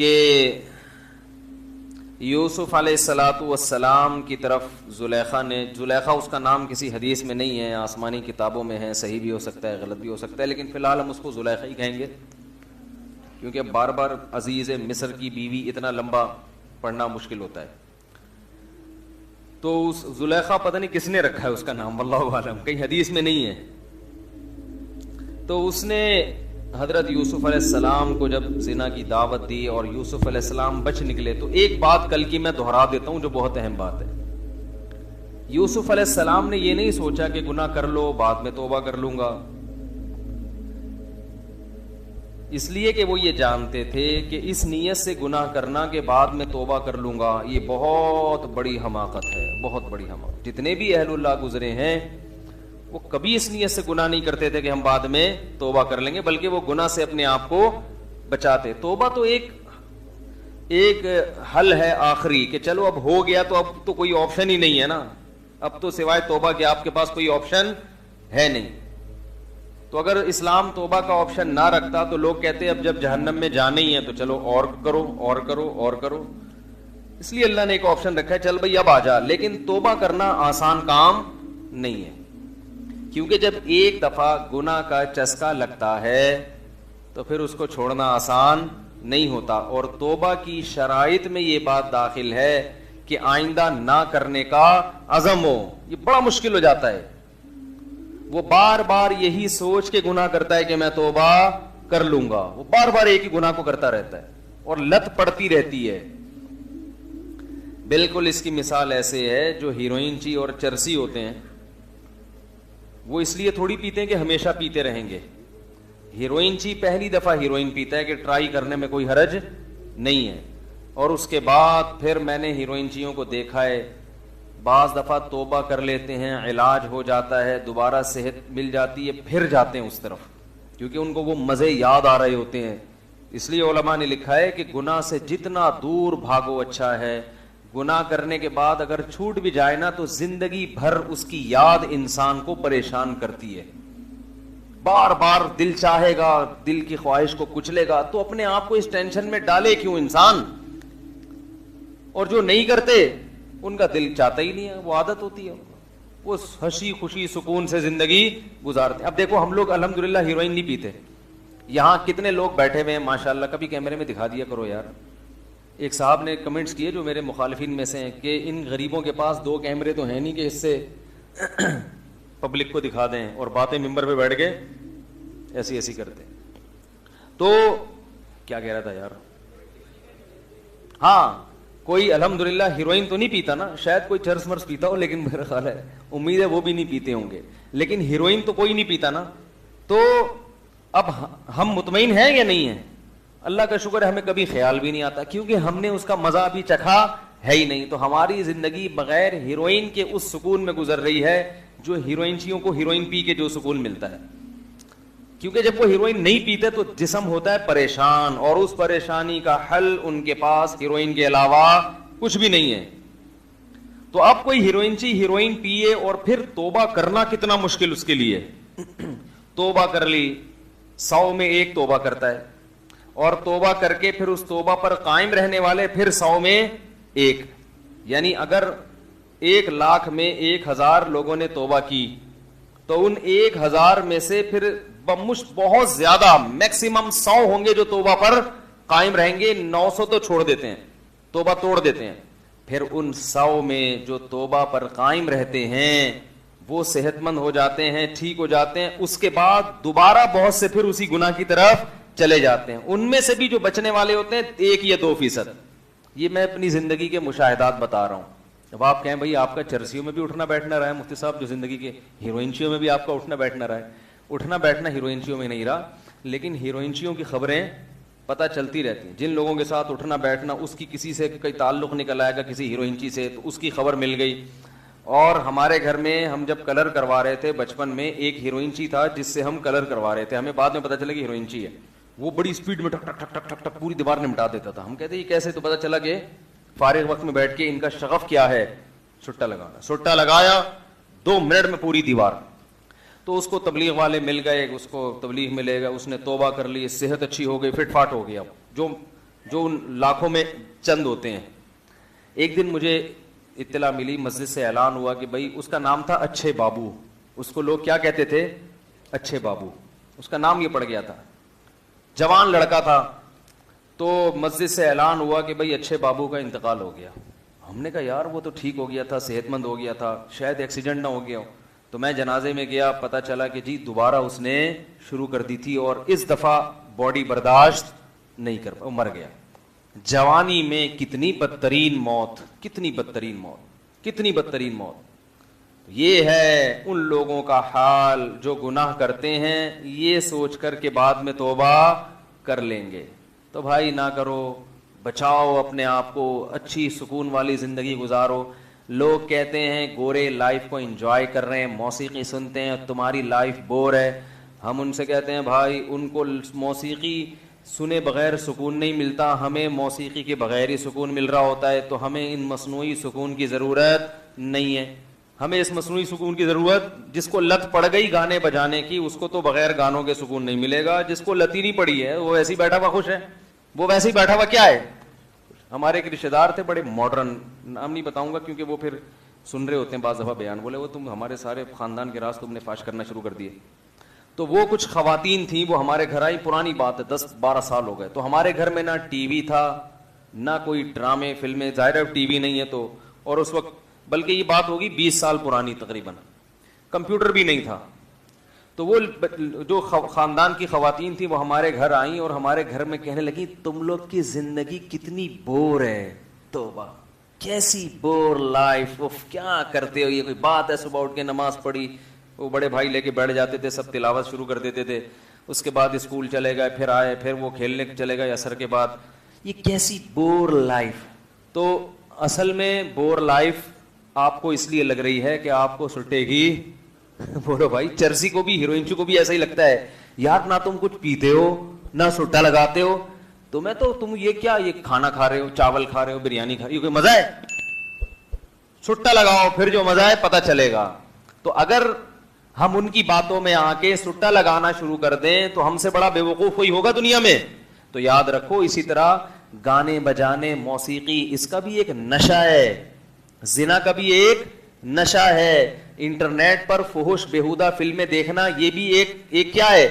کہ یوسف علیہ الصلاۃ والسلام کی طرف زلیخا اس کا نام کسی حدیث میں نہیں ہے، آسمانی کتابوں میں ہے، صحیح بھی ہو سکتا ہے غلط بھی ہو سکتا ہے، لیکن فی الحال ہم اس کو زلیخا ہی کہیں گے، کیونکہ بار بار عزیز مصر کی بیوی اتنا لمبا پڑھنا مشکل ہوتا ہے. تو اس زلیخا پتہ نہیں کس نے رکھا ہے اس کا نام، واللہ عالم، کہیں حدیث میں نہیں ہے. تو اس نے حضرت یوسف علیہ السلام کو جب زنا کی دعوت دی اور یوسف علیہ السلام بچ نکلے، تو ایک بات کل کی میں دہرا دیتا ہوں جو بہت اہم بات ہے. یوسف علیہ السلام نے یہ نہیں سوچا کہ گناہ کر لو بعد میں توبہ کر لوں گا، اس لیے کہ وہ یہ جانتے تھے کہ اس نیت سے گناہ کرنا کہ بعد میں توبہ کر لوں گا یہ بہت بڑی حماقت ہے، بہت بڑی حماقت. جتنے بھی اہل اللہ گزرے ہیں وہ کبھی اس نیت سے گناہ نہیں کرتے تھے کہ ہم بعد میں توبہ کر لیں گے، بلکہ وہ گناہ سے اپنے آپ کو بچاتے. توبہ تو ایک حل ہے آخری کہ چلو اب ہو گیا تو اب تو کوئی آپشن ہی نہیں ہے نا، اب تو سوائے توبہ کے آپ کے پاس کوئی آپشن ہے نہیں. تو اگر اسلام توبہ کا آپشن نہ رکھتا تو لوگ کہتے اب جب جہنم میں جانا ہی ہے تو چلو اور کرو اور کرو اور کرو. اس لیے اللہ نے ایک آپشن رکھا ہے، چل بھائی اب آ جا. لیکن توبہ کرنا آسان کام نہیں ہے، کیونکہ جب ایک دفعہ گناہ کا چسکا لگتا ہے تو پھر اس کو چھوڑنا آسان نہیں ہوتا. اور توبہ کی شرائط میں یہ بات داخل ہے کہ آئندہ نہ کرنے کا عزم ہو. یہ بڑا مشکل ہو جاتا ہے، وہ بار بار یہی سوچ کے گناہ کرتا ہے کہ میں توبہ کر لوں گا، وہ بار بار ایک ہی گناہ کو کرتا رہتا ہے اور لت پڑتی رہتی ہے. بالکل اس کی مثال ایسے ہے جو ہیروئن چی اور چرسی ہوتے ہیں، وہ اس لیے تھوڑی پیتے ہیں کہ ہمیشہ پیتے رہیں گے. ہیروئن چی پہلی دفعہ ہیروئن پیتا ہے کہ ٹرائی کرنے میں کوئی حرج نہیں ہے، اور اس کے بعد پھر میں نے ہیروئن چیوں کو دیکھا ہے بعض دفعہ توبہ کر لیتے ہیں، علاج ہو جاتا ہے، دوبارہ صحت مل جاتی ہے، پھر جاتے ہیں اس طرف کیونکہ ان کو وہ مزے یاد آ رہے ہوتے ہیں. اس لیے علماء نے لکھا ہے کہ گناہ سے جتنا دور بھاگو اچھا ہے. گناہ کرنے کے بعد اگر چھوٹ بھی جائے نا تو زندگی بھر اس کی یاد انسان کو پریشان کرتی ہے، بار بار دل چاہے گا، دل کی خواہش کو کچلے گا. تو اپنے آپ کو اس ٹینشن میں ڈالے کیوں انسان؟ اور جو نہیں کرتے ان کا دل چاہتا ہی نہیں ہے، وہ عادت ہوتی ہے، وہ ہنسی خوشی سکون سے زندگی گزارتے. اب دیکھو ہم لوگ الحمدللہ ہیروئن نہیں پیتے، یہاں کتنے لوگ بیٹھے ہوئے ہیں ماشاءاللہ، کبھی کیمرے میں دکھا دیا کرو یار. ایک صاحب نے کمنٹس کیے جو میرے مخالفین میں سے ہیں کہ ان غریبوں کے پاس 2 کیمرے تو ہیں نہیں کہ اس سے پبلک کو دکھا دیں اور باتیں ممبر پہ بیٹھ کے ایسی کرتے. تو کیا کہہ رہا تھا یار؟ ہاں کوئی الحمدللہ ہیروئن تو نہیں پیتا نا، شاید کوئی چرس مرس پیتا ہو، لیکن میرا خیال ہے امید ہے وہ بھی نہیں پیتے ہوں گے، لیکن ہیروئن تو کوئی نہیں پیتا نا. تو اب ہم مطمئن ہیں یا نہیں ہیں؟ اللہ کا شکر ہے ہمیں کبھی خیال بھی نہیں آتا کیونکہ ہم نے اس کا مزہ ابھی چکھا ہے ہی نہیں. تو ہماری زندگی بغیر ہیروئن کے اس سکون میں گزر رہی ہے جو ہیروئنچیوں کو ہیروئن پی کے جو سکون ملتا ہے. کیونکہ جب وہ ہیروئن نہیں پیتے تو جسم ہوتا ہے پریشان، اور اس پریشانی کا حل ان کے پاس ہیروئن کے علاوہ کچھ بھی نہیں ہے. تو اب کوئی ہیروئنچی ہیروئن پیے اور پھر توبہ کرنا کتنا مشکل اس کے لیے. توبہ کر لی، 100 میں 1 توبہ کرتا ہے، اور توبہ کر کے پھر اس توبہ پر قائم رہنے والے پھر 100 میں 1. یعنی اگر 1 لاکھ میں 1000 لوگوں نے توبہ کی تو ان 1000 میں سے پھر بہت زیادہ میکسیمم 100 ہوں گے جو توبہ پر قائم رہیں گے. 900 تو چھوڑ دیتے ہیں، توبہ توڑ دیتے ہیں. پھر ان 100 میں جو توبہ پر قائم رہتے ہیں وہ صحت مند ہو جاتے ہیں، ٹھیک ہو جاتے ہیں. اس کے بعد دوبارہ بہت سے پھر اسی گناہ کی طرف چلے جاتے ہیں. ان میں سے بھی جو بچنے والے ہوتے ہیں 1 یا 2%. یہ میں اپنی زندگی کے مشاہدات بتا رہا ہوں. اب آپ کہیں بھائی آپ کا چرسیوں میں بھی اٹھنا بیٹھنا رہا ہے مفتی صاحب، جو زندگی کے ہیروئنچیوں میں بھی آپ کا اٹھنا بیٹھنا رہا ہے. اٹھنا بیٹھنا ہیروئنچیوں میں نہیں رہا، لیکن ہیروئنچیوں کی خبریں پتہ چلتی رہتی ہیں. جن لوگوں کے ساتھ اٹھنا بیٹھنا اس کی کسی سے کوئی تعلق نکل آئے گا کسی ہیروئنچی سے تو اس کی خبر مل گئی. اور ہمارے گھر میں ہم جب کلر کروا رہے تھے بچپن میں، ایک ہیروئنچی تھا جس سے ہم کلر کروا رہے تھے. ہمیں بعد میں پتہ چلا کہ ہیروئنچی ہے. وہ بڑی اسپیڈ میں ٹک ٹک ٹک ٹک ٹک ٹک پوری دیوار نمٹا دیتا تھا. ہم کہتے یہ کیسے؟ تو پتہ چلا کہ فارغ وقت میں بیٹھ کے ان کا شغف کیا ہے، سٹا لگانا. سٹا لگایا 2 منٹ میں پوری دیوار. تو اس کو تبلیغ والے مل گئے، اس کو تبلیغ میں لے گئے، اس نے توبہ کر لی، صحت اچھی ہو گئی، فٹ فاٹ ہو گیا. جو جو ان لاکھوں میں چند ہوتے ہیں. ایک دن مجھے اطلاع ملی, مسجد سے اعلان ہوا کہ بھائی اس کا نام تھا اچھے بابو. اس کو لوگ کیا کہتے تھے؟ اچھے بابو. اس کا نام یہ پڑ گیا تھا, جوان لڑکا تھا. تو مسجد سے اعلان ہوا کہ بھائی اچھے بابو کا انتقال ہو گیا. ہم نے کہا یار وہ تو ٹھیک ہو گیا تھا, صحت مند ہو گیا تھا, شاید ایکسیڈنٹ نہ ہو گیا ہو. تو میں جنازے میں گیا, پتہ چلا کہ جی دوبارہ اس نے شروع کر دی تھی اور اس دفعہ باڈی برداشت نہیں کر پا, مر گیا. جوانی میں کتنی بدترین موت, کتنی بدترین موت, کتنی بدترین موت. یہ ہے ان لوگوں کا حال جو گناہ کرتے ہیں یہ سوچ کر کے بعد میں توبہ کر لیں گے. تو بھائی نہ کرو, بچاؤ اپنے آپ کو, اچھی سکون والی زندگی گزارو. لوگ کہتے ہیں گورے لائف کو انجوائے کر رہے ہیں, موسیقی سنتے ہیں, تمہاری لائف بور ہے. ہم ان سے کہتے ہیں بھائی ان کو موسیقی سنے بغیر سکون نہیں ملتا, ہمیں موسیقی کے بغیر ہی سکون مل رہا ہوتا ہے. تو ہمیں ان مصنوعی سکون کی ضرورت نہیں ہے. ہمیں اس مصنوعی سکون کی ضرورت, جس کو لت پڑ گئی گانے بجانے کی اس کو تو بغیر گانوں کے سکون نہیں ملے گا. جس کو لت ہی نہیں پڑی ہے وہ ویسے ہی بیٹھا ہوا خوش ہے, وہ ویسے ہی بیٹھا ہوا کیا ہے. ہمارے ایک رشتے دار تھے بڑے ماڈرن, نام نہیں بتاؤں گا کیونکہ وہ پھر سن رہے ہوتے ہیں بعض دفعہ بیان, بولے وہ تم ہمارے سارے خاندان کے راز تم نے فاش کرنا شروع کر دیے. تو وہ کچھ خواتین تھیں, وہ ہمارے گھر آئی, پرانی بات ہے 10-12 سال ہو گئے. تو ہمارے گھر میں نہ ٹی وی تھا نہ کوئی ڈرامے فلمیں, ظاہر ہے ٹی وی نہیں ہے تو, اور اس وقت بلکہ یہ بات ہوگی 20 سال پرانی تقریباً, کمپیوٹر بھی نہیں تھا. تو وہ جو خاندان کی خواتین تھیں وہ ہمارے گھر آئیں اور ہمارے گھر میں کہنے لگی تم لوگ کی زندگی کتنی بور ہے, توبہ کیسی بور لائف, کیا کرتے ہو, یہ کوئی بات ہے. صبح اٹھ کے نماز پڑھی, وہ بڑے بھائی لے کے بیٹھ جاتے تھے, سب تلاوت شروع کر دیتے تھے, اس کے بعد اسکول چلے گئے, پھر آئے, پھر وہ کھیلنے چلے گئے عصر کے بعد, یہ کیسی بور لائف. تو اصل میں بور لائف آپ کو اس لیے لگ رہی ہے کہ آپ کو سٹے گی. بولو بھائی, چرسی کو بھی ہیروئن کو بھی ایسا ہی لگتا ہے یار, نہ تم کچھ پیتے ہو نہ سٹا لگاتے ہو, تمہیں تو تم یہ کیا یہ کھانا کھا رہے ہو, چاول کھا رہے ہو, بریانی کھا رہے ہو, کوئی مزہ ہے؟ سٹا لگاؤ پھر جو مزہ ہے پتہ چلے گا. تو اگر ہم ان کی باتوں میں آ کے سٹا لگانا شروع کر دیں تو ہم سے بڑا بے وقوف کوئی ہوگا دنیا میں. تو یاد رکھو اسی طرح گانے بجانے موسیقی اس کا بھی ایک نشہ ہے, زنا کا بھی ایک نشہ ہے, انٹرنیٹ پر فحش بےہودہ فلمیں دیکھنا یہ بھی ایک کیا ہے,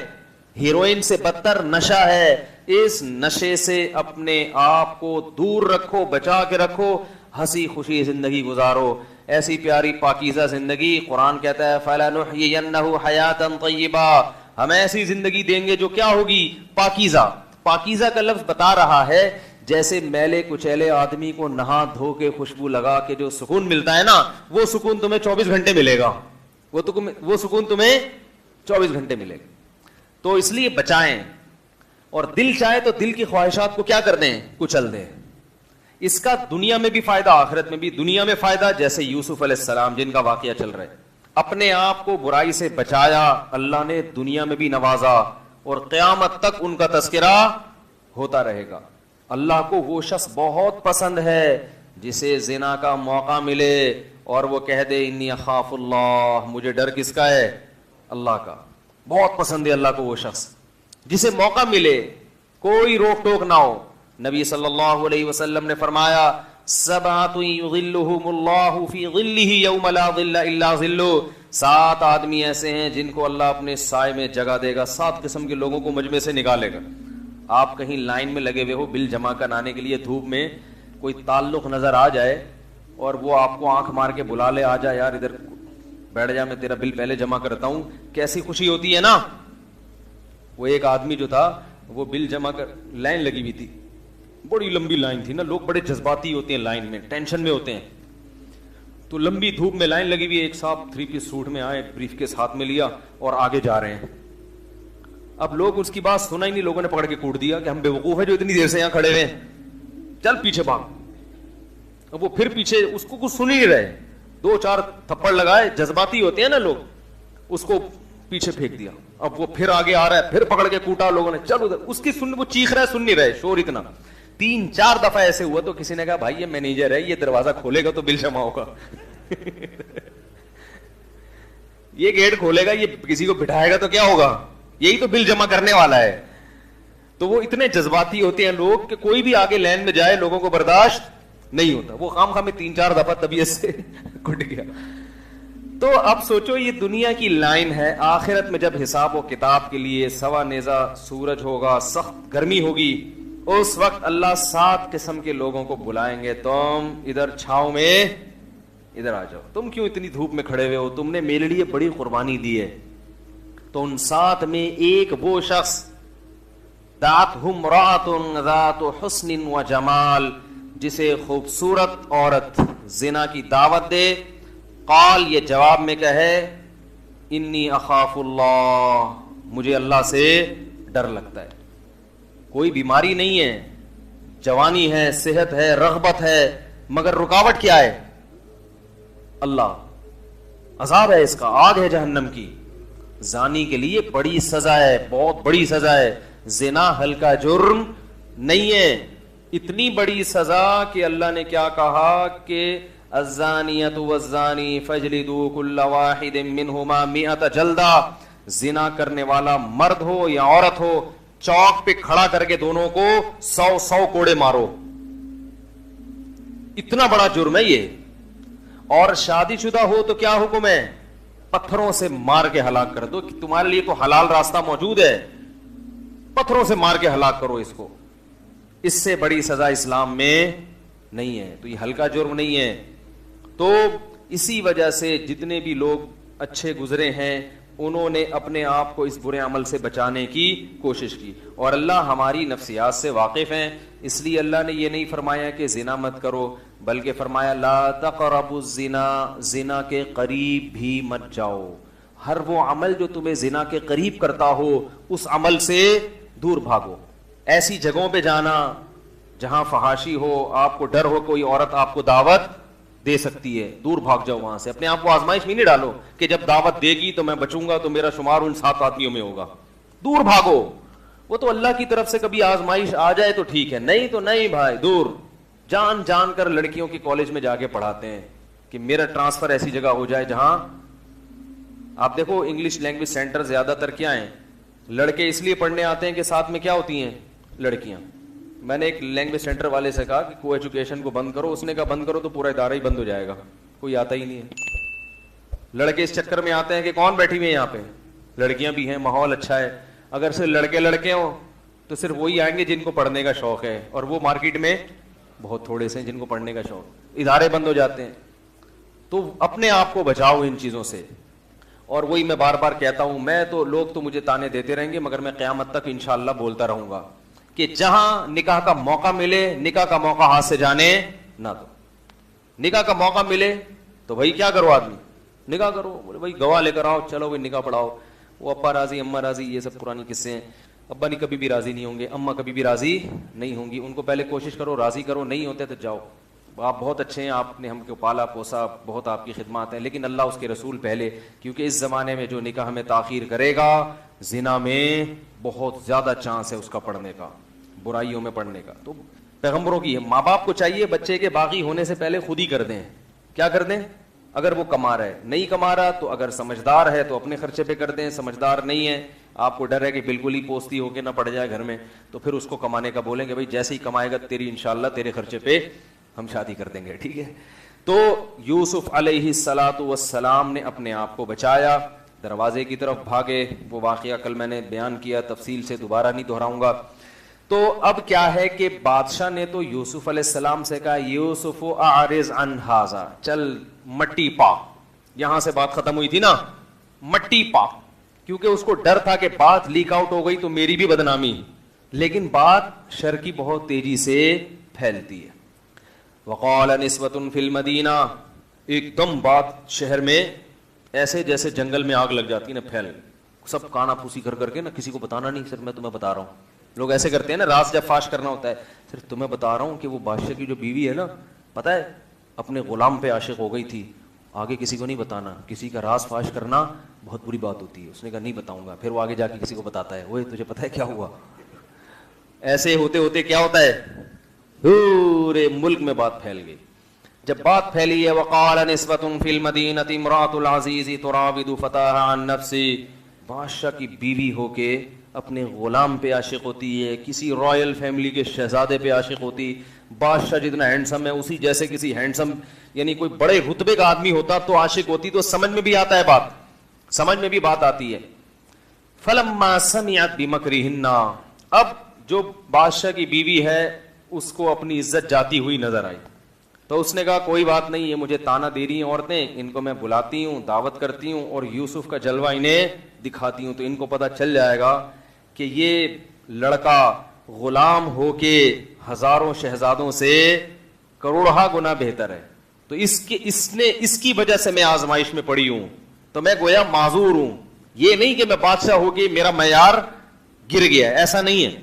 ہیروئن سے بدتر نشہ ہے. اس نشے سے اپنے آپ کو دور رکھو, بچا کے رکھو, ہنسی خوشی زندگی گزارو, ایسی پیاری پاکیزہ زندگی. قرآن کہتا ہے فَلَنُحْيِيَنَّهُ حَيَاةً طَيِّبَةً, ہم ایسی زندگی دیں گے جو کیا ہوگی, پاکیزہ. پاکیزہ کا لفظ بتا رہا ہے جیسے میلے کچیلے آدمی کو نہا دھو کے خوشبو لگا کے جو سکون ملتا ہے نا, وہ سکون تمہیں 24 گھنٹے ملے گا, وہ سکون تمہیں 24 گھنٹے ملے گا. تو اس لیے بچائیں, اور دل چاہے تو دل کی خواہشات کو کیا کر دیں, کچل دیں. اس کا دنیا میں بھی فائدہ آخرت میں بھی. دنیا میں فائدہ جیسے یوسف علیہ السلام جن کا واقعہ چل رہا ہے, اپنے آپ کو برائی سے بچایا, اللہ نے دنیا میں بھی نوازا اور قیامت تک ان کا تذکرہ ہوتا رہے گا. اللہ کو وہ شخص بہت پسند ہے جسے زنا کا موقع ملے اور وہ کہہ دے انی اخاف اللہ, مجھے ڈر کس کا ہے, اللہ کا. بہت پسند ہے اللہ کو وہ شخص جسے موقع ملے, کوئی روک ٹوک نہ ہو. نبی صلی اللہ علیہ وسلم نے فرمایا سبعۃ یظلھم اللہ فی ظلہ یوم لا ظل الا ظلہ, 7 آدمی ایسے ہیں جن کو اللہ اپنے سائے میں جگہ دے گا. 7 قسم کے لوگوں کو مجمع سے نکالے گا. آپ کہیں لائن میں لگے ہوئے ہو بل جمع کرانے کے لیے, دھوپ میں کوئی تعلق نظر آ جائے اور وہ آپ کو آنکھ مار کے بلا لے, آ جا یار ادھر بیٹھ جا, میں تیرا بل پہلے جمع کرتا ہوں, کیسی خوشی ہوتی ہے نا. وہ ایک آدمی جو تھا وہ بل جمع کر, لائن لگی ہوئی تھی, بڑی لمبی لائن تھی نا, لوگ بڑے جذباتی ہوتے ہیں لائن میں, ٹینشن میں ہوتے ہیں. تو لمبی دھوپ میں لائن لگی ہوئی, ایک صاحب 3 پیس سوٹ میں آئے, بریف کیس ہاتھ میں لیا اور آگے جا رہے ہیں. اب لوگ اس کی بات سنا ہی نہیں, لوگوں نے پکڑ کے کوٹ دیا کہ ہم بے وقوف ہیں جو اتنی دیر سے یہاں کھڑے ہوئے ہیں, چل پیچھے بھاگ. اب وہ پھر پیچھے, اس کو کچھ سن ہی نہیں رہے, 2-4 تھپڑ لگائے, جذباتی ہوتے ہیں نا لوگ, اس کو پیچھے پھینک دیا. اب وہ پھر آگے آ رہا ہے, پھر پکڑ کے کوٹا لوگوں نے, چل ادھر. اس کی وہ چیخ رہا ہے, سن نہیں رہے, شور اتنا. 3-4 دفعہ ایسے ہوا تو کسی نے کہا بھائی یہ مینیجر ہے, یہ دروازہ کھولے گا تو بل جمع ہوگا. یہ گیٹ کھولے گا, یہ کسی کو بٹھائے گا تو کیا ہوگا, یہی تو بل جمع کرنے والا ہے. تو وہ اتنے جذباتی ہوتے ہیں لوگ کہ کوئی بھی آگے لائن میں جائے لوگوں کو برداشت نہیں ہوتا. وہ خام خواہ میں 3-4 دفعہ طبیعت سے کٹ گیا. تو اب سوچو یہ دنیا کی لائن ہے, آخرت میں جب حساب و کتاب کے لیے سوا نیزہ سورج ہوگا, سخت گرمی ہوگی, اس وقت اللہ 7 قسم کے لوگوں کو بلائیں گے, تم ادھر چھاؤں میں ادھر آ جاؤ, تم کیوں اتنی دھوپ میں کھڑے ہوئے ہو, تم نے میرے لیے بڑی قربانی دی ہے. تو ان 7 میں ایک وہ شخص دعتہ امرأۃ ذات حسن و جمال, جسے خوبصورت عورت زنا کی دعوت دے, قال یہ جواب میں کہے انی اخاف اللہ, مجھے اللہ سے ڈر لگتا ہے. کوئی بیماری نہیں ہے, جوانی ہے, صحت ہے, رغبت ہے, مگر رکاوٹ کیا ہے؟ اللہ. عذاب ہے اس کا, آگ ہے جہنم کی. زانی کے لیے بڑی سزا ہے, بہت بڑی سزا ہے. زنا ہلکا جرم نہیں ہے, اتنی بڑی سزا کہ اللہ نے کیا کہا کہ الزانیۃ والزانی فاجلدوا کل واحد منہما 100 جلدہ. زنا کرنے والا مرد ہو یا عورت ہو, چوک پہ کھڑا کر کے دونوں کو 100 کوڑے مارو. اتنا بڑا جرم ہے یہ. اور شادی شدہ ہو تو کیا حکم ہے؟ پتھروں سے مار کے ہلاک کر دو, کہ تمہارے لیے تو حلال راستہ موجود ہے, پتھروں سے مار کے ہلاک کرو اس کو. اس سے بڑی سزا اسلام میں نہیں ہے, تو یہ ہلکا جرم نہیں ہے. تو اسی وجہ سے جتنے بھی لوگ اچھے گزرے ہیں انہوں نے اپنے آپ کو اس برے عمل سے بچانے کی کوشش کی, اور اللہ ہماری نفسیات سے واقف ہیں. اس لیے اللہ نے یہ نہیں فرمایا کہ زنا مت کرو, بلکہ فرمایا لا تقربوا الزنا, زنا کے قریب بھی مت جاؤ. ہر وہ عمل جو تمہیں زنا کے قریب کرتا ہو اس عمل سے دور بھاگو. ایسی جگہوں پہ جانا جہاں فحاشی ہو, آپ کو ڈر ہو کوئی عورت آپ کو دعوت دے سکتی ہے, دور بھاگ جاؤ وہاں سے. اپنے آپ کو آزمائش میں نہیں ڈالو کہ جب دعوت دے گی تو میں بچوں گا تو میرا شمار ان 7 آدمیوں میں ہوگا. دور بھاگو. وہ تو اللہ کی طرف سے کبھی آزمائش آ جائے تو ٹھیک ہے, نہیں تو نہیں بھائی, دور. جان جان کر لڑکیوں کی کالج میں جا کے پڑھاتے ہیں کہ میرا ٹرانسفر ایسی جگہ ہو جائے جہاں, آپ دیکھو انگلش لینگویج سینٹر زیادہ تر کیا ہیں, لڑکے اس لیے پڑھنے آتے ہیں کہ ساتھ میں کیا ہوتی ہیں, لڑکیاں. میں نے ایک لینگویج سینٹر والے سے کہا کہ کو ایجوکیشن کو بند کرو, اس نے کہا بند کرو تو پورا ادارہ ہی بند ہو جائے گا, کوئی آتا ہی نہیں ہے. لڑکے اس چکر میں آتے ہیں کہ کون بیٹھی ہوئی ہیں یہاں پہ, لڑکیاں بھی ہیں, ماحول اچھا ہے. اگر صرف لڑکے ہوں تو صرف وہی آئیں گے جن کو پڑھنے کا شوق ہے, اور وہ مارکیٹ میں بہت تھوڑے سے ہیں جن کو پڑھنے کا شوق. ادارے بند ہو جاتے ہیں. تو اپنے آپ کو بچاؤ ان چیزوں سے. اور وہی میں بار بار کہتا ہوں, میں تو لوگ تو مجھے تانے دیتے رہیں گے مگر میں قیامت تک انشاءاللہ بولتا رہوں گا کہ جہاں نکاح کا موقع ملے, نکاح کا موقع ہاتھ سے جانے نہ دو. نکاح کا موقع ملے تو بھائی کیا کرو, آدمی نکاح کرو. بولے بھائی گواہ لے کر آؤ, چلو بھائی نکاح پڑھاؤ. وہ ابا راضی اماں راضی, یہ سب پرانی قصے ہیں. ابا نہیں کبھی بھی راضی نہیں ہوں گے, اماں کبھی بھی راضی نہیں ہوں گی. ان کو پہلے کوشش کرو راضی کرو, نہیں ہوتے تو جاؤ. آپ بہت اچھے ہیں, آپ نے ہم کو پالا پوسا, بہت آپ کی خدمات ہیں, لیکن اللہ اس کے رسول پہلے. کیونکہ اس زمانے میں جو نکاح میں تاخیر کرے گا زنا میں بہت زیادہ چانس ہے اس کا پڑھنے کا, برائیوں میں پڑھنے کا. تو پیغمبروں کی ہے, ماں باپ کو چاہیے بچے کے باغی ہونے سے پہلے خود ہی کر دیں. کیا کر دیں؟ اگر وہ کما رہا ہے, نہیں کما رہا تو اگر سمجھدار ہے تو اپنے خرچے پہ کر دیں, سمجھدار نہیں ہے, آپ کو ڈر ہے کہ بالکل ہی پوستی ہو کے نہ پڑ جائے گھر میں, تو پھر اس کو کمانے کا بولیں گے بھائی جیسے ہی کمائے گا تیری انشاءاللہ تیرے خرچے پہ ہم شادی کر دیں گے, ٹھیک ہے. تو یوسف علیہ الصلاۃ والسلام نے اپنے آپ کو بچایا, دروازے کی طرف بھاگے. وہ واقعہ کل میں نے بیان کیا, تفصیل سے دوبارہ نہیں دہراؤں گا. تو اب کیا ہے کہ بادشاہ نے تو یوسف علیہ السلام سے کہا یوسف اعرض عن ھذا, چل مٹی پا. یہاں سے بات ختم ہوئی تھی نا, مٹی پا, کیونکہ اس کو ڈر تھا کہ بات لیک آؤٹ ہو گئی تو میری بھی بدنامی. لیکن بات شر کی بہت تیزی سے پھیلتی ہے. وقال نسوۃ فی المدینہ, ایک دم بات شہر میں ایسے جیسے جنگل میں آگ لگ جاتی ہے نا, پھیل, سب کانا پھوسی کر کے نا, کسی کو بتانا نہیں, صرف میں تمہیں بتا رہا ہوں. لوگ ایسے کرتے ہیں نا, راز جب فاش کرنا ہوتا ہے, صرف تمہیں بتا رہا ہوں کہ وہ بادشاہ کی جو بیوی ہے نا, پتہ ہے اپنے غلام پہ عاشق ہو گئی تھی, آگے کسی کو نہیں بتانا, کسی کا راز فاش کرنا بہت بری بات ہوتی ہے. اس نے کہا نہیں بتاؤں گا, پھر وہ آگے جا کے کسی کو بتاتا ہے, وہ تجھے پتہ ہے کیا ہوا. ایسے ہوتے ہوتے کیا ہوتا ہے, پورے ملک میں بات پھیل گئی. جب بات پھیلی ہے, وقال نسوۃ فی المدینہ امرأۃ العزیز تراود فتاها عن نفسہ, بادشاہ کی بیوی ہو کے اپنے غلام پہ عاشق ہوتی ہے, کسی رائل فیملی کے شہزادے پہ عاشق ہوتی, بادشاہ جتنا ہینڈسم ہے اسی جیسے کسی ہینڈسم یعنی کوئی بڑے رتبے کا آدمی ہوتا تو عاشق ہوتی, تو سمجھ میں بھی آتا ہے بات, سمجھ میں بھی بات آتی ہے. فلما سمعت بمکرہن, اب جو بادشاہ کی بیوی ہے اس کو اپنی عزت جاتی ہوئی نظر آئی, تو اس نے کہا کوئی بات نہیں, یہ مجھے تانا دے رہی ہیں عورتیں, ان کو میں بلاتی ہوں, دعوت کرتی ہوں اور یوسف کا جلوہ انہیں دکھاتی ہوں, تو ان کو پتہ چل جائے گا کہ یہ لڑکا غلام ہو کے ہزاروں شہزادوں سے کروڑہا گنا بہتر ہے, تو اس کی وجہ سے میں آزمائش میں پڑی ہوں, تو میں گویا معذور ہوں. یہ نہیں کہ میں بادشاہ ہو کے میرا معیار گر گیا, ایسا نہیں ہے.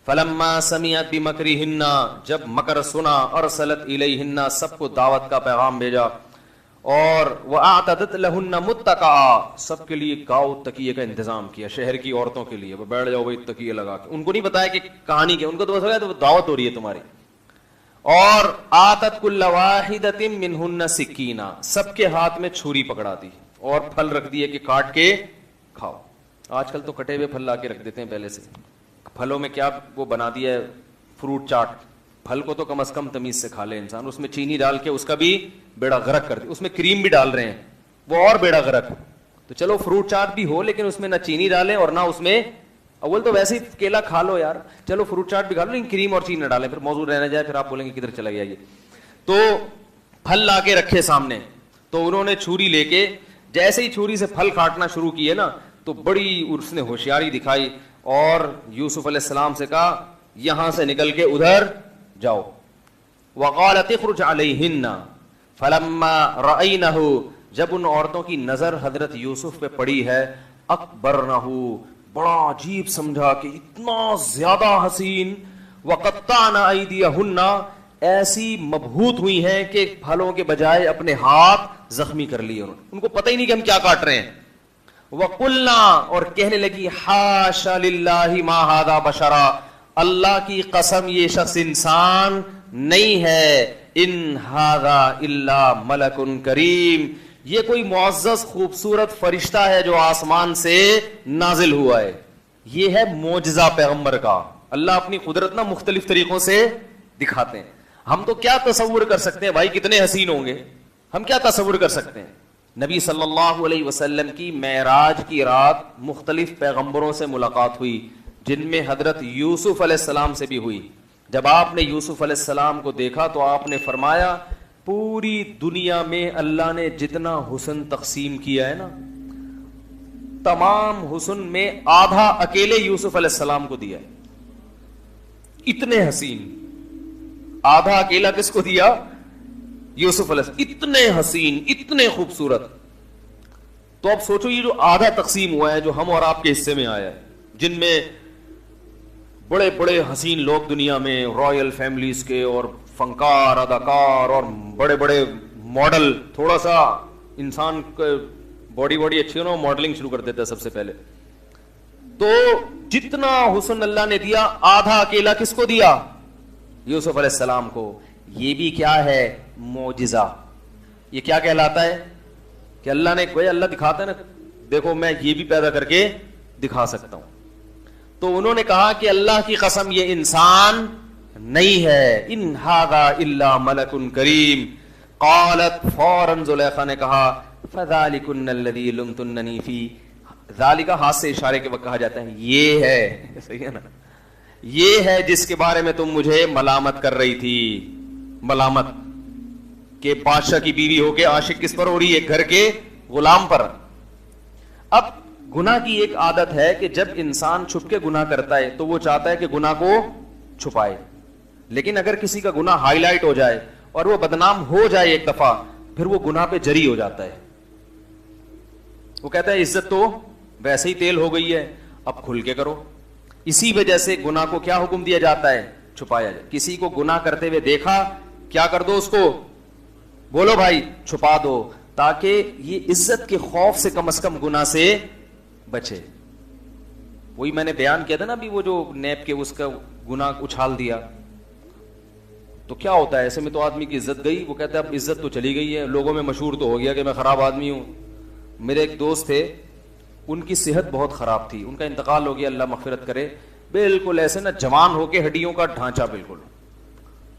فلما سمعت بمکرہن, جب مکر سنا, ارسلت الیہن, سب کو دعوت کا پیغام بھیجا, اور واعتدت لہن متکئا, سب کے لیے گاؤ تکیے کا انتظام کیا, شہر کی عورتوں کے لیے بیٹھ جاؤ بھائی تکیے لگا کے. ان کو نہیں بتایا کہ کہانی کیا, ان کو تو بس ہو گیا تو دعوت ہو رہی ہے تمہاری. اور آتت کل واحدۃ منہن سکینا, سب کے ہاتھ میں چھری پکڑا دی اور پھل رکھ دیے کہ کاٹ کے کھاؤ. آج کل تو کٹے ہوئے پھل لا کے رکھ دیتے ہیں پہلے سے. پھلوں میں کیا وہ بنا دیا ہے فروٹ چاٹ, پھل کو تو کم از کم تمیز سے کھا لے انسان, اس میں چینی ڈال کے اس کا بھی بیڑا غرق کر دے, اس میں کریم بھی ڈال رہے ہیں وہ اور بیڑا غرق. تو چلو فروٹ چاٹ بھی ہو لیکن اس میں نہ چینی ڈالیں اور نہ اس میں, اول تو ویسے ہی کیلا کھا لو یار, چلو فروٹ چاٹ بھی کھا لو لیکن کریم اور چینی نہ ڈالیں, پھر موضوع رہنا جائے, پھر آپ بولیں گے کدھر چلا گیا یہ. تو پھل لا کے رکھے سامنے, تو انہوں نے چھری لے کے جیسے ہی چھری سے پھل کاٹنا شروع کیے نا, تو بڑی اس نے ہوشیاری دکھائی اور یوسف علیہ السلام سے کہا یہاں سے نکل کے ادھر جاؤ. وقالت اخرج علیہن فلما رأینہ, جب ان عورتوں کی نظر حضرت یوسف پہ پڑی ہے, اکبرنہ, بڑا عجیب سمجھا کہ اتنا زیادہ حسین, وقطعن ایدیہن, ایسی مبہوت ہوئی ہیں کہ پھلوں کے بجائے اپنے ہاتھ زخمی کر لیے, ان کو پتہ ہی نہیں کہ ہم کیا کاٹ رہے ہیں. وَقُلْنَا, اور کہنے لگی حاشا للہ ما ھذا بشرا, اللہ کی قسم یہ شخص انسان نہیں ہے, ان ھذا الا ملک کریم, یہ کوئی معزز خوبصورت فرشتہ ہے جو آسمان سے نازل ہوا ہے. یہ ہے معجزہ پیغمبر کا, اللہ اپنی قدرت نا مختلف طریقوں سے دکھاتے ہیں. ہم تو کیا تصور کر سکتے ہیں بھائی کتنے حسین ہوں گے, ہم کیا تصور کر سکتے ہیں. نبی صلی اللہ علیہ وسلم کی معراج کی رات مختلف پیغمبروں سے ملاقات ہوئی, جن میں حضرت یوسف علیہ السلام سے بھی ہوئی. جب آپ نے یوسف علیہ السلام کو دیکھا تو آپ نے فرمایا پوری دنیا میں اللہ نے جتنا حسن تقسیم کیا ہے نا, تمام حسن میں آدھا اکیلے یوسف علیہ السلام کو دیا ہے. اتنے حسین, آدھا اکیلا کس کو دیا؟ یوسف علیہ السلام. اتنے حسین, اتنے خوبصورت. تو اب سوچو یہ جو آدھا تقسیم ہوا ہے جو ہم اور آپ کے حصے میں آیا ہے, جن میں بڑے بڑے حسین لوگ دنیا میں, رائل فیملیز کے اور فنکار, اداکار اور بڑے بڑے ماڈل, تھوڑا سا انسان باڈی اچھی ہو نا ماڈلنگ شروع کر دیتا ہے سب سے پہلے. تو جتنا حسن اللہ نے دیا آدھا اکیلا کس کو دیا؟ یوسف علیہ السلام کو. یہ بھی کیا ہے؟ معجزہ. یہ کیا کہلاتا ہے کہ اللہ نے کوئی, اللہ دکھاتا ہے نا, دیکھو میں یہ بھی پیدا کر کے دکھا سکتا ہوں. تو انہوں نے کہا کہ اللہ کی قسم یہ انسان نہیں ہے, ان ھذا الا ملک کریم. قالت, فوراً زلیخا نے کہا, فذلکن الذی لمتننی فی, ذالک ہاتھ سے اشارے کے وقت کہا جاتا ہے یہ ہے, صحیح ہے نا, یہ ہے جس کے بارے میں تم مجھے ملامت کر رہی تھی. ملامت کہ بادشاہ کی بیوی ہو کے عاشق کس پر ہو رہی ہے؟ گھر کے غلام پر. اب گناہ کی ایک عادت ہے کہ جب انسان چھپ کے گناہ کرتا ہے تو وہ چاہتا ہے کہ گناہ کو چھپائے, لیکن اگر کسی کا گناہ ہائی لائٹ ہو جائے اور وہ بدنام ہو جائے ایک دفعہ, پھر وہ گناہ پہ جری ہو جاتا ہے. وہ کہتا ہے عزت تو ویسے ہی تیل ہو گئی ہے, اب کھل کے کرو. اسی وجہ سے گناہ کو کیا حکم دیا جاتا ہے؟ چھپایا جائے. کسی کو گناہ کرتے ہوئے دیکھا, کیا کر دو اس کو, بولو بھائی چھپا دو, تاکہ یہ عزت کے خوف سے کم از کم گناہ سے بچے. وہی میں نے بیان کیا تھا نا ابھی, وہ جو نیپ کے اس کا گناہ اچھال دیا, تو کیا ہوتا ہے ایسے میں؟ تو آدمی کی عزت گئی. وہ کہتا ہے اب عزت تو چلی گئی ہے, لوگوں میں مشہور تو ہو گیا کہ میں خراب آدمی ہوں. میرے ایک دوست تھے, ان کی صحت بہت خراب تھی, ان کا انتقال ہو گیا, اللہ مغفرت کرے. بالکل ایسے نا جوان ہو کے ہڈیوں کا ڈھانچہ بالکل,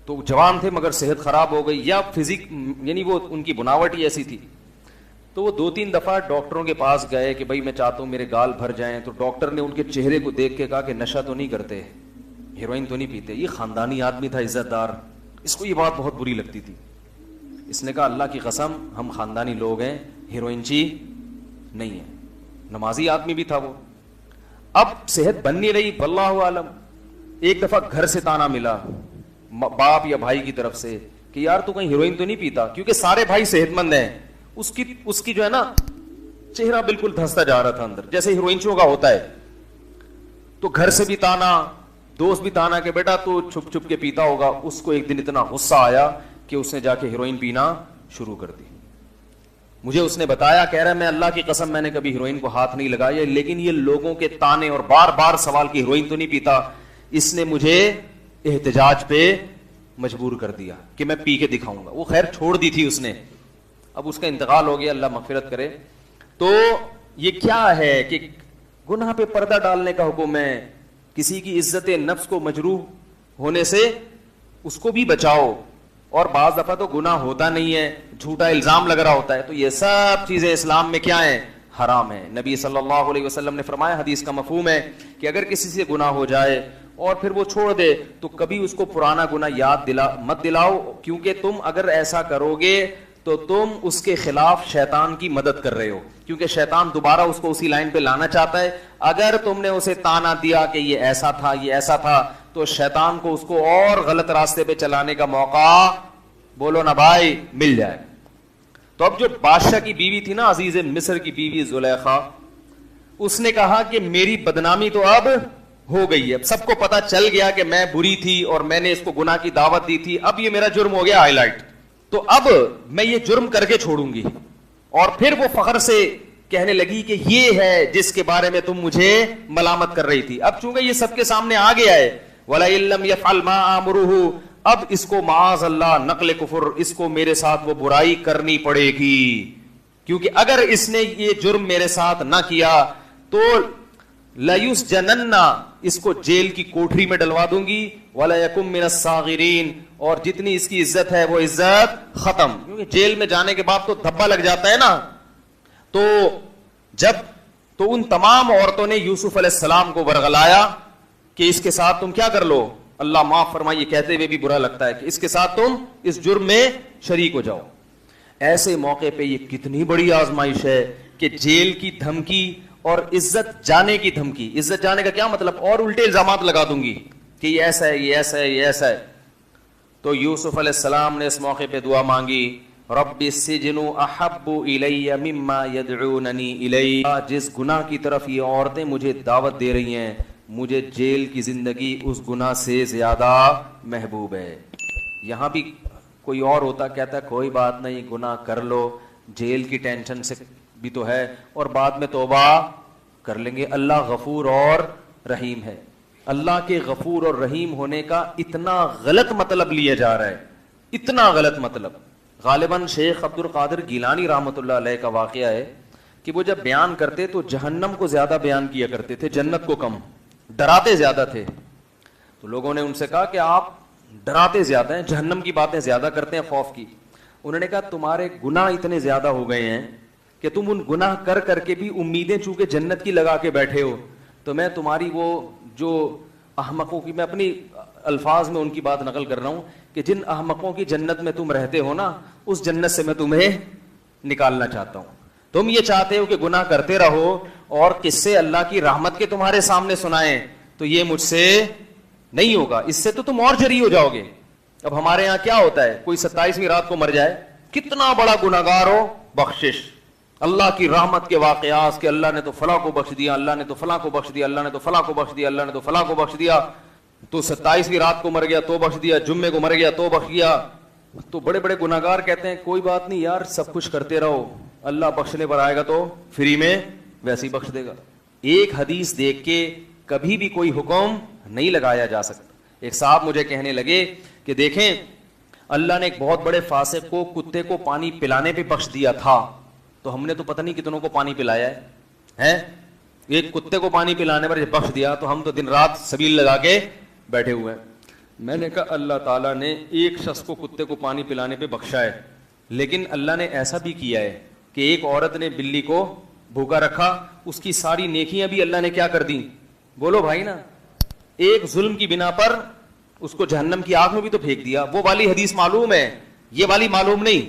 تو جوان تھے مگر صحت خراب ہو گئی, یا فزک یعنی وہ ان کی بناوٹ ہی ایسی تھی. تو وہ 2-3 دفعہ ڈاکٹروں کے پاس گئے کہ بھائی میں چاہتا ہوں میرے گال بھر جائیں. تو ڈاکٹر نے ان کے چہرے کو دیکھ کے کہا کہ نشہ تو نہیں کرتے, ہیروئن تو نہیں پیتے. یہ خاندانی آدمی تھا, عزت دار, اس کو یہ بات بہت بری لگتی تھی. اس نے کہا اللہ کی قسم ہم خاندانی لوگ ہیں, ہیروئن چی نہیں ہے. نمازی آدمی بھی تھا وہ. اب صحت بن نہیں رہی, واللہ عالم. ایک دفعہ گھر سے تانا ملا باپ یا بھائی کی طرف سے کہ یار تو کہیں ہیروئن تو نہیں پیتا, کیونکہ سارے بھائی صحت مند ہیں. اس کی جو ہے نا چہرہ بالکل دھستا جا رہا تھا اندر, جیسے ہیروئنچوں کا ہوتا ہے. تو گھر سے بھی تانا, دوست بھی تانا کہ بیٹا تو چھپ چھپ کے پیتا ہوگا. اس کو ایک دن اتنا غصہ آیا کہ اس نے جا کے ہیروئن پینا شروع کر دی. مجھے اس نے بتایا, کہہ رہا ہے میں اللہ کی قسم میں نے کبھی ہیروئن کو ہاتھ نہیں لگایا, لیکن یہ لوگوں کے تانے اور بار بار سوال کی ہیروئن تو نہیں پیتا, اس نے مجھے احتجاج پہ مجبور کر دیا کہ میں پی کے دکھاؤں گا. وہ خیر چھوڑ دی تھی اس نے, اب اس کا انتقال ہو گیا, اللہ مغفرت کرے. تو یہ کیا ہے کہ گناہ پہ پردہ ڈالنے کا حکم ہے. کسی کی عزت نفس کو مجروح ہونے سے اس کو بھی بچاؤ. اور بعض دفعہ تو گناہ ہوتا نہیں ہے, جھوٹا الزام لگ رہا ہوتا ہے. تو یہ سب چیزیں اسلام میں کیا ہیں, حرام ہیں. نبی صلی اللہ علیہ وسلم نے فرمایا, حدیث کا مفہوم ہے کہ اگر کسی سے گناہ ہو جائے اور پھر وہ چھوڑ دے تو کبھی اس کو پرانا گناہ یاد مت دلاؤ, کیونکہ تم اگر ایسا کرو گے تو تم اس کے خلاف شیطان کی مدد کر رہے ہو, کیونکہ شیطان دوبارہ اس کو اسی لائن پہ لانا چاہتا ہے. اگر تم نے اسے تانا دیا کہ یہ ایسا تھا یہ ایسا تھا, تو شیطان کو اس کو اور غلط راستے پہ چلانے کا موقع, بولو نا بھائی, مل جائے. تو اب جو بادشاہ کی بیوی تھی نا, عزیز مصر کی بیوی زلیخا, اس نے کہا کہ میری بدنامی تو اب ہو گئی ہے, سب کو پتا چل گیا کہ میں بری تھی اور میں نے اس کو گناہ کی دعوت دی تھی, اب یہ میرا جرم ہو گیا ہائی لائٹ, تو اب میں یہ جرم کر کے چھوڑوں گی. اور پھر وہ فخر سے کہنے لگی کہ یہ ہے جس کے بارے میں تم مجھے ملامت کر رہی تھی. اب چونکہ یہ سب کے سامنے آ گیا ہے, وَلَئِن لَّمْ يَفْعَلْ مَا آمُرُهُ, اب اس کو معاذ اللہ نقل کفر, اس کو میرے ساتھ وہ برائی کرنی پڑے گی, کیونکہ اگر اس نے یہ جرم میرے ساتھ نہ کیا تو لَيُسْجَنَنَّ, اس کو جیل کی کوٹری میں ڈلوا دوں گی, وَلَيَكُن مِّنَ الصَّاغِرِينَ, اور جتنی اس کی عزت ہے وہ عزت ختم, کیونکہ جیل میں جانے کے بعد تو دھبا لگ جاتا ہے نا. تو ان تمام عورتوں نے یوسف علیہ السلام کو ورغلایا کہ اس کے ساتھ تم کیا کر لو, اللہ معاف فرمائے, یہ کہتے ہوئے بھی برا لگتا ہے کہ اس کے ساتھ تم اس جرم میں شریک ہو جاؤ. ایسے موقع پہ یہ کتنی بڑی آزمائش ہے کہ جیل کی دھمکی اور عزت جانے کی دھمکی. عزت جانے کا کیا مطلب, اور الٹے الزامات لگا دوں گی کہ یہ ایسا ہے, یہ ایسا ہے, یہ ایسا ہے. تو یوسف علیہ السلام نے اس موقع پہ دعا مانگی, رب السجن احب الی مما یدعوننی الی, جس گناہ کی طرف یہ عورتیں مجھے دعوت دے رہی ہیں, مجھے جیل کی زندگی اس گناہ سے زیادہ محبوب ہے. یہاں بھی کوئی اور ہوتا کہتا ہے کوئی بات نہیں, گناہ کر لو, جیل کی ٹینشن سے بھی تو ہے, اور بعد میں توبہ کر لیں گے. اللہ غفور اور رحیم ہے. اللہ کے غفور اور رحیم ہونے کا اتنا غلط مطلب لیا جا رہا ہے, اتنا غلط مطلب. غالباً شیخ عبد القادر گیلانی رحمۃ اللہ علیہ کا واقعہ ہے کہ وہ جب بیان کرتے تو جہنم کو زیادہ بیان کیا کرتے تھے, جنت کو کم, ڈراتے زیادہ تھے. تو لوگوں نے ان سے کہا کہ آپ ڈراتے زیادہ ہیں, جہنم کی باتیں زیادہ کرتے ہیں, خوف کی. انہوں نے کہا تمہارے گناہ اتنے زیادہ ہو گئے ہیں کہ تم ان گناہ کر کر کے بھی امیدیں چونکہ جنت کی لگا کے بیٹھے ہو, تو میں تمہاری وہ جو احمقوں کی, میں اپنی الفاظ میں ان کی بات نقل کر رہا ہوں, کہ جن احمقوں کی جنت میں تم رہتے ہو نا, اس جنت سے میں تمہیں نکالنا چاہتا ہوں. تم یہ چاہتے ہو کہ گناہ کرتے رہو اور قصے اللہ کی رحمت کے تمہارے سامنے سنائیں, تو یہ مجھ سے نہیں ہوگا, اس سے تو تم اور جری ہو جاؤ گے. اب ہمارے یہاں کیا ہوتا ہے, کوئی 27ویں رات کو مر جائے, کتنا بڑا گناہگار ہو, بخشش, اللہ کی رحمت کے واقعات کہ اللہ نے تو فلاں کو بخش دیا, اللہ نے تو فلاں کو بخش دیا, اللہ نے تو فلاں کو بخش دیا, اللہ نے تو فلاں کو بخش دیا, تو 27ویں رات کو مر گیا تو بخش دیا, جمعے کو مر گیا تو بخش گیا. تو بڑے بڑے گناہگار کہتے ہیں کوئی بات نہیں یار, سب کچھ کرتے رہو, اللہ بخشنے پر آئے گا تو فری میں ویسے ہی بخش دے گا. ایک حدیث دیکھ کے کبھی بھی کوئی حکم نہیں لگایا جا سکتا. ایک صاحب مجھے کہنے لگے کہ دیکھیں اللہ نے ایک بہت بڑے فاسق کو کتے کو پانی پلانے پہ بخش دیا تھا, تو ہم نے تو پتہ نہیں کتنوں کو پانی پلایا ہے. ہیں. ایک کتے کو پانی پلانے پر جب بخش دیا تو ہم تو دن رات سبیل لگا کے بیٹھے ہوئے ہیں. میں نے کہا اللہ تعالیٰ نے ایک شخص کو کتے کو پانی پلانے پہ بخشا ہے, لیکن اللہ نے ایسا بھی کیا ہے کہ ایک عورت نے بلی کو بھوکا رکھا, اس کی ساری نیکیاں بھی اللہ نے کیا کر دی؟ بولو بھائی نا, ایک ظلم کی بنا پر اس کو جہنم کی آگ میں بھی تو پھینک دیا. وہ والی حدیث معلوم ہے, یہ والی معلوم نہیں.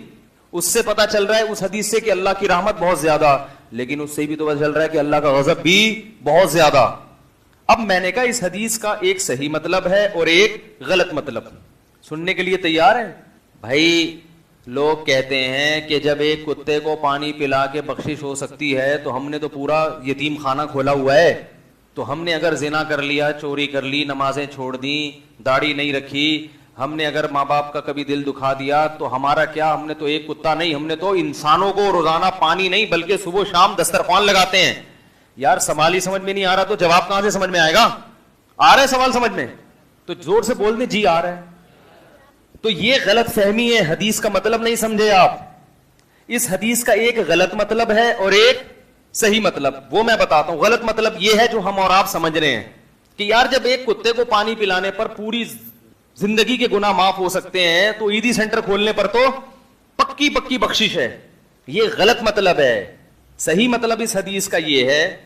اس سے پتا چل رہا ہے اس حدیث سے کہ اللہ کی رحمت بہت زیادہ, لیکن اس سے بھی تو پتا چل رہا ہے کہ اللہ کا غضب بھی بہت زیادہ. اب میں نے کہا اس حدیث کا ایک صحیح مطلب ہے اور ایک غلط مطلب. سننے کے لیے تیار ہیں بھائی؟ لوگ کہتے ہیں کہ جب ایک کتے کو پانی پلا کے بخشش ہو سکتی ہے تو ہم نے تو پورا یتیم خانہ کھولا ہوا ہے, تو ہم نے اگر زنا کر لیا, چوری کر لی, نمازیں چھوڑ دیں, داڑھی نہیں رکھی, ہم نے اگر ماں باپ کا کبھی دل دکھا دیا تو ہمارا کیا؟ ہم نے تو ایک کتا نہیں, ہم نے تو انسانوں کو روزانہ پانی نہیں بلکہ صبح شام دسترخوان لگاتے ہیں. یار سوال ہی سمجھ میں نہیں آ رہا تو جواب کہاں سے سمجھ میں آئے گا؟ آ رہا ہے سوال سمجھ میں؟ تو زور سے بول دیں جی آ رہا ہے. تو یہ غلط فہمی ہے, حدیث کا مطلب نہیں سمجھے آپ. اس حدیث کا ایک غلط مطلب ہے اور ایک صحیح مطلب, وہ میں بتاتا ہوں. غلط مطلب یہ ہے جو ہم اور آپ سمجھ رہے ہیں کہ یار جب ایک کتے کو پانی پلانے پر پوری زندگی کے گناہ معاف ہو سکتے ہیں تو عیدی سینٹر کھولنے پر تو پکی پکی بخشش ہے. یہ غلط مطلب ہے. صحیح مطلب اس حدیث کا یہ ہے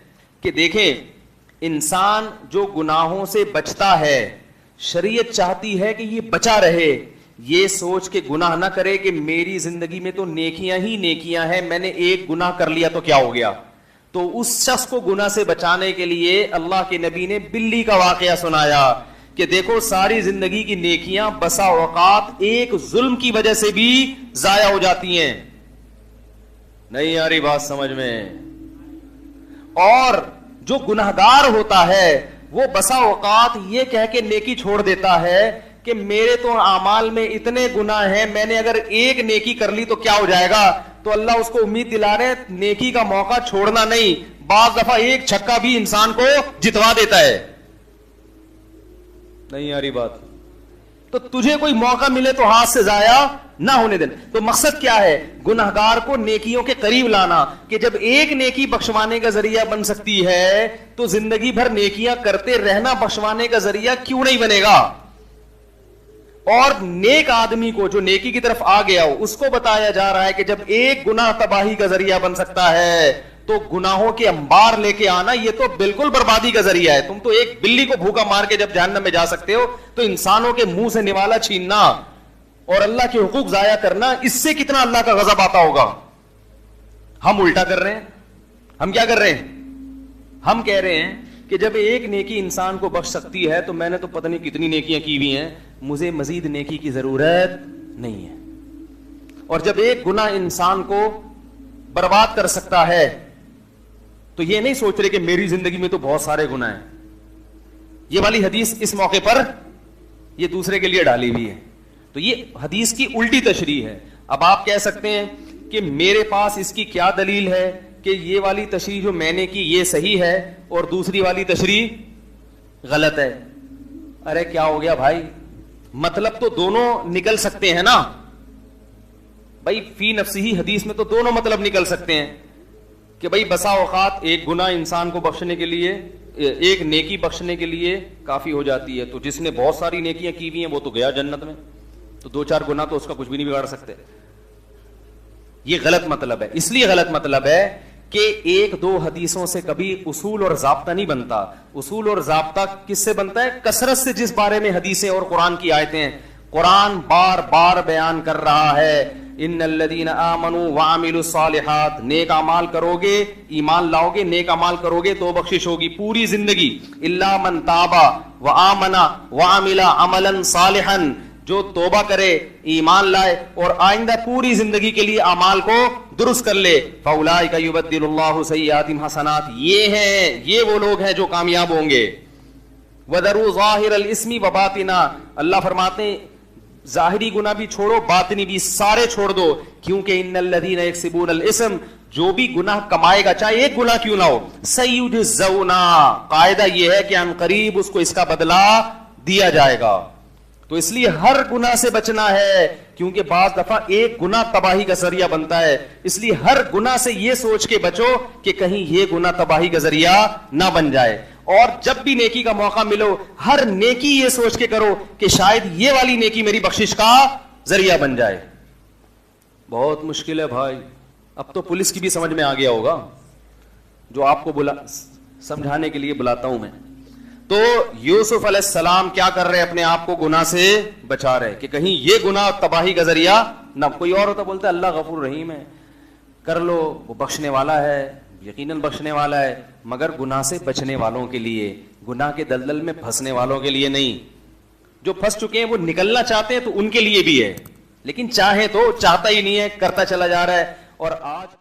کہ دیکھیں, انسان جو گناہوں سے بچتا ہے, شریعت چاہتی ہے کہ یہ بچا رہے, یہ سوچ کے گناہ نہ کرے کہ میری زندگی میں تو نیکیاں ہی نیکیاں ہیں, میں نے ایک گناہ کر لیا تو کیا ہو گیا. تو اس شخص کو گناہ سے بچانے کے لیے اللہ کے نبی نے بلی کا واقعہ سنایا کہ دیکھو ساری زندگی کی نیکیاں بسا اوقات ایک ظلم کی وجہ سے بھی ضائع ہو جاتی ہیں. نہیں آ رہی بات سمجھ میں؟ اور جو گناہگار ہوتا ہے وہ بسا اوقات یہ کہہ کے نیکی چھوڑ دیتا ہے کہ میرے تو اعمال میں اتنے گناہ ہیں, میں نے اگر ایک نیکی کر لی تو کیا ہو جائے گا. تو اللہ اس کو امید دلا رہے نیکی کا موقع چھوڑنا نہیں, بعض دفعہ ایک چھکا بھی انسان کو جتوا دیتا ہے. نہیں آ رہی بات؟ تو تجھے کوئی موقع ملے تو ہاتھ سے ضائع نہ ہونے دینا. تو مقصد کیا ہے؟ گناہگار کو نیکیوں کے قریب لانا, کہ جب ایک نیکی بخشوانے کا ذریعہ بن سکتی ہے تو زندگی بھر نیکیاں کرتے رہنا بخشوانے کا ذریعہ کیوں نہیں بنے گا. اور نیک آدمی کو جو نیکی کی طرف آ گیا ہو اس کو بتایا جا رہا ہے کہ جب ایک گناہ تباہی کا ذریعہ بن سکتا ہے تو گناہوں کے انبار لے کے آنا یہ تو بالکل بربادی کا ذریعہ ہے. تم تو ایک بلی کو بھوکا مار کے جب جہنم میں جا سکتے ہو تو انسانوں کے منہ سے نوالا چھیننا اور اللہ کے حقوق ضائع کرنا, اس سے کتنا اللہ کا غضب آتا ہوگا. ہم الٹا کر رہے ہیں. ہم کیا کر رہے ہیں؟ ہم کہہ رہے ہیں کہ جب ایک نیکی انسان کو بخش سکتی ہے تو میں نے تو پتہ نہیں کتنی نیکیاں کی ہوئی ہیں, مجھے مزید نیکی کی ضرورت نہیں ہے. اور جب ایک گناہ انسان کو برباد کر سکتا ہے تو یہ نہیں سوچ رہے کہ میری زندگی میں تو بہت سارے گناہ ہیں. یہ والی حدیث اس موقع پر یہ دوسرے کے لیے ڈالی ہوئی ہے. تو یہ حدیث کی الٹی تشریح ہے. اب آپ کہہ سکتے ہیں کہ میرے پاس اس کی کیا دلیل ہے کہ یہ والی تشریح جو میں نے کی یہ صحیح ہے اور دوسری والی تشریح غلط ہے. ارے کیا ہو گیا بھائی, مطلب تو دونوں نکل سکتے ہیں نا بھائی. فی نفسی حدیث میں تو دونوں مطلب نکل سکتے ہیں کہ بھائی بسا اوقات ایک گناہ انسان کو بخشنے کے لیے, ایک نیکی بخشنے کے لیے کافی ہو جاتی ہے. تو جس نے بہت ساری نیکیاں کی ہوئی ہیں وہ تو گیا جنت میں, تو دو چار گناہ تو اس کا کچھ بھی نہیں بگاڑ سکتے. یہ غلط مطلب ہے. اس لیے غلط مطلب ہے کہ ایک دو حدیثوں سے کبھی اصول اور ضابطہ نہیں بنتا. اصول اور ضابطہ کس سے بنتا ہے؟ کثرت سے جس بارے میں حدیثیں اور قرآن کی آیتیں ہیں. قرآن بار بار بیان کر رہا ہے ان الذین آمنوا وعملوا الصالحات, نیک اعمال کرو گے, ایمان لاؤ گے, نیک اعمال کرو گے تو بخشش ہوگی پوری زندگی. الا من تاب وآمن وعمل عملا صالحا, جو توبہ کرے, ایمان لائے اور آئندہ پوری زندگی کے لیے اعمال کو درست کر لے. فاولئک یبدل اللہ سیئاتہم حسنات, یہ وہ لوگ ہیں جو کامیاب ہوں گے. وذروا ظاہر الاسم وباطنا, اللہ فرماتے ہیں ظاہری گناہ بھی چھوڑو, باطنی بھی سارے چھوڑ دو, کیونکہ ان الذین یکسبون الاسم, جو بھی گناہ کمائے گا چاہے ایک گناہ کیوں نہ ہو, سیجزون, قاعدہ یہ ہے کہ ان قریب اس کو اس کا بدلہ دیا جائے گا. تو اس لیے ہر گناہ سے بچنا ہے، کیونکہ بعض دفعہ ایک گناہ تباہی کا ذریعہ بنتا ہے. اس لیے ہر گناہ سے یہ سوچ کے بچو کہ کہیں یہ گناہ تباہی کا ذریعہ نہ بن جائے. اور جب بھی نیکی کا موقع ملو، ہر نیکی یہ سوچ کے کرو کہ شاید یہ والی نیکی میری بخشش کا ذریعہ بن جائے. بہت مشکل ہے بھائی. اب تو پولیس کی بھی سمجھ میں آ گیا ہوگا، جو آپ کو سمجھانے کے لیے بلاتا ہوں میں. تو یوسف علیہ السلام کیا کر رہے؟ اپنے آپ کو گناہ سے بچا رہے کہ کہیں یہ گناہ تباہی کا ذریعہ نہ. کوئی اور ہوتا بولتا اللہ غفور رحیم ہے، کر لو، وہ بخشنے والا ہے، یقیناً بخشنے والا ہے، مگر گناہ سے بچنے والوں کے لیے، گناہ کے دلدل میں پھنسنے والوں کے لیے نہیں. جو پھنس چکے ہیں وہ نکلنا چاہتے ہیں تو ان کے لیے بھی ہے، لیکن چاہے تو چاہتا ہی نہیں ہے، کرتا چلا جا رہا ہے. اور آج